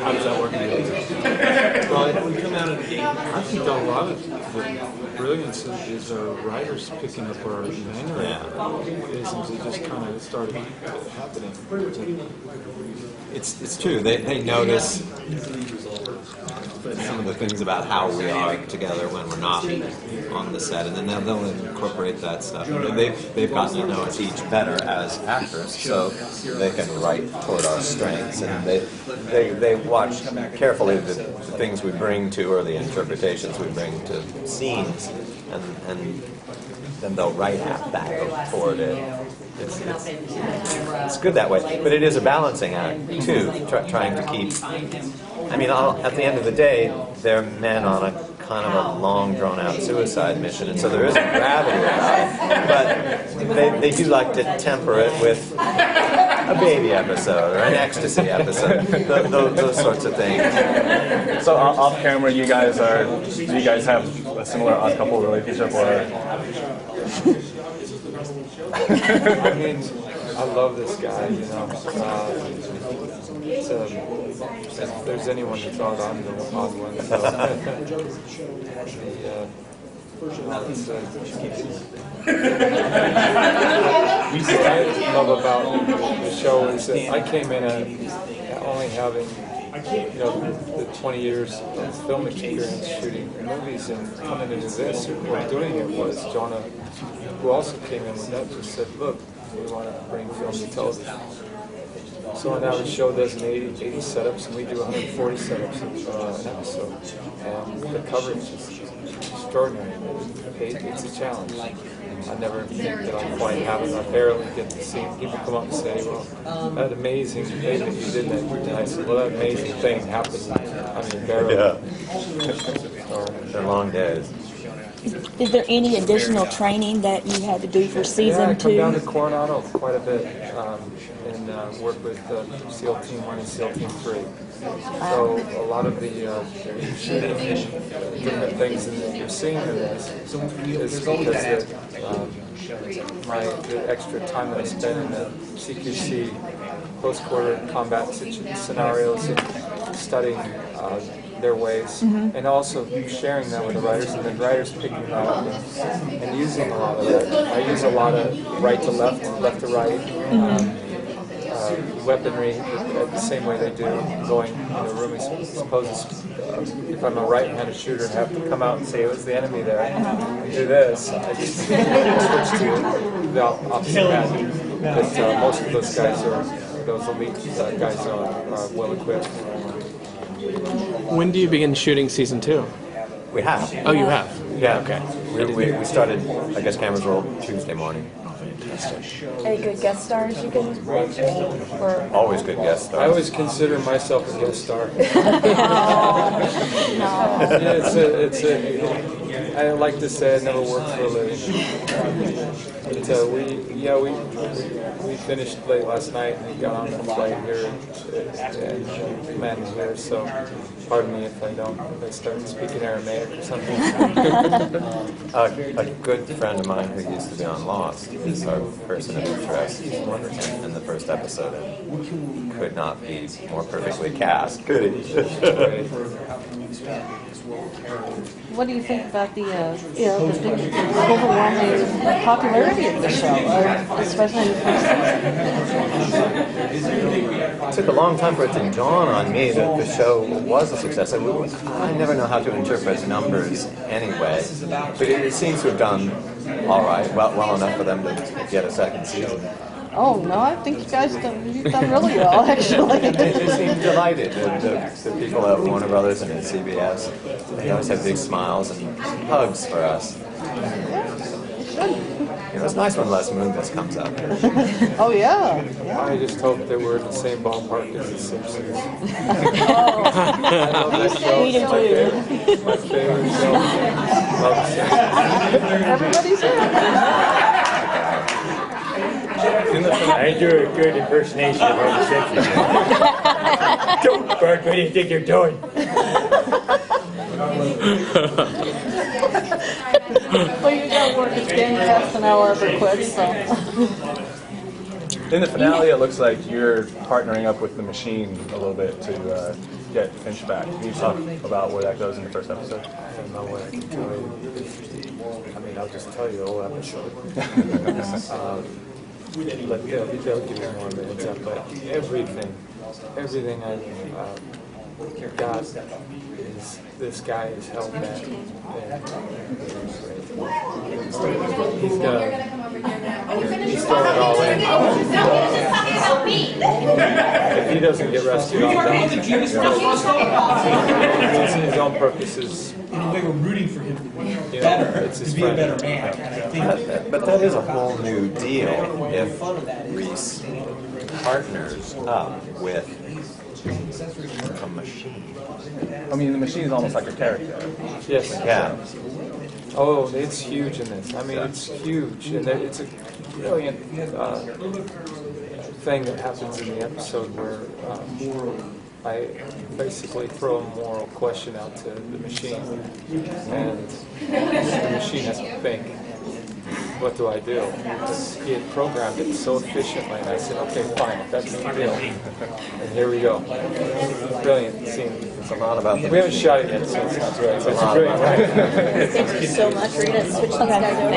how does that work in the other? Well, we come out of the gate. I think a lot of the brilliance is our writers picking up our mannerisms. It just kind of started happening. It's true. They notice some of the things about how we are together when we're not on the set, and then they'll incorporate that stuff. They've gotten to know us each better as actors, so they can write toward our strengths, and they watch carefully the things we bring to, or the interpretations we bring to scenes, and then they'll write back toward it. It's good that way, but it is a balancing act too, trying to keep. I mean, at the end of the day, they're men on a kind of a long, drawn-out suicide mission, and so there isn't gravity about it. But they do like to temper it with a baby episode or an ecstasy episode, those sorts of things. So off camera, do you guys have a similar odd couple relationship, or? I mean, I love this guy, you know. If there's anyone that's odd, I'm the odd one. So. What I love about the show is that I came in only having, you know, the 20 years of film experience shooting movies, and coming into this, or doing it was Jonah, who also came in with that, just said, look, we want to bring film to television. So now the show does 80 setups, and we do 140 setups an episode. And the coverage is extraordinary. It's a challenge. I never think that I'll quite have it. I barely get to see people come up and say, well, that amazing thing that you did that. And I said, well, that amazing thing happened. I mean, barely. Yeah. They're long days. Is there any additional training that you had to do for season 2? I come down to Coronado quite a bit and work with SEAL Team 1 and SEAL Team 3. So a lot of the different things that you're seeing in this is because the extra time that I spend in the CQC post-quarter combat scenarios and studying their ways, and also sharing that with the writers, and then writers picking that up and using a lot of that. I use a lot of right to left, left to right, weaponry the same way they do, going in the room. Suppose if I'm a right-handed shooter and have to come out and say, it was the enemy there, and do this, I just switch to the opposite hand. But most of those guys those elite guys are well equipped. When do you begin shooting season 2? We have. Oh, you have? Yeah. Okay. We started, I guess cameras roll Tuesday morning. Any good guest stars you can mention? Or Always good guest stars. I always consider myself a guest star. I like to say I never worked for a living. But we finished late last night and got on the flight here and landed here. So pardon me if I start speaking Aramaic or something. A good friend of mine who used to be on Lost is our person of interest in the first episode, and could not be more perfectly cast, could he? What do you think about the overwhelming popularity of the show, especially in the first season? It took a long time for it to dawn on me that the show was a success. I never know how to interpret numbers anyway, but it seems to have done all right, well enough for them to get a second season. Oh no, I think you've done really well, actually. They seem delighted. The people at Warner Brothers and at CBS, they always have big smiles and hugs for us. You know, it's nice when Les Moonves comes up. Oh yeah. I just hope that we're in the same ballpark as The Simpsons. I love that show. It's my favorite show. Love The Simpsons. Everybody's here. I do a good impersonation of the Simpsons. Bert, what do you think you're doing? Well, you got work at Gamecast and I'll ever quit, so. In the finale, it looks like you're partnering up with the machine a little bit to get Finch back. Can you talk about where that goes in the first episode? I don't know what I can tell you. I mean, I'll just tell you the whole episode. But they'll give you more of a heads up. But everything I've got is this guy is held back. He's throwing it all in. If he doesn't get rescued, I'll die. He's in his own purposes. They were rooting for him You know, it's his to be a friend. better man. And I think But that is a whole new deal if Reese partners up with a machine. I mean, the machine is almost like a character. Yes. Yeah. Oh, it's huge in this. I mean, it's huge, and it's a brilliant thing that happens in the episode where I basically throw a moral question out to the machine, and the machine has to think. What do I do? Because he had programmed it so efficiently, and I said, okay, fine, if that's the deal. And here we go. Brilliant scene. It's a lot about We haven't shot it yet, so it's not great. It's a brilliant. Thank you so much. We're gonna switch this guy over.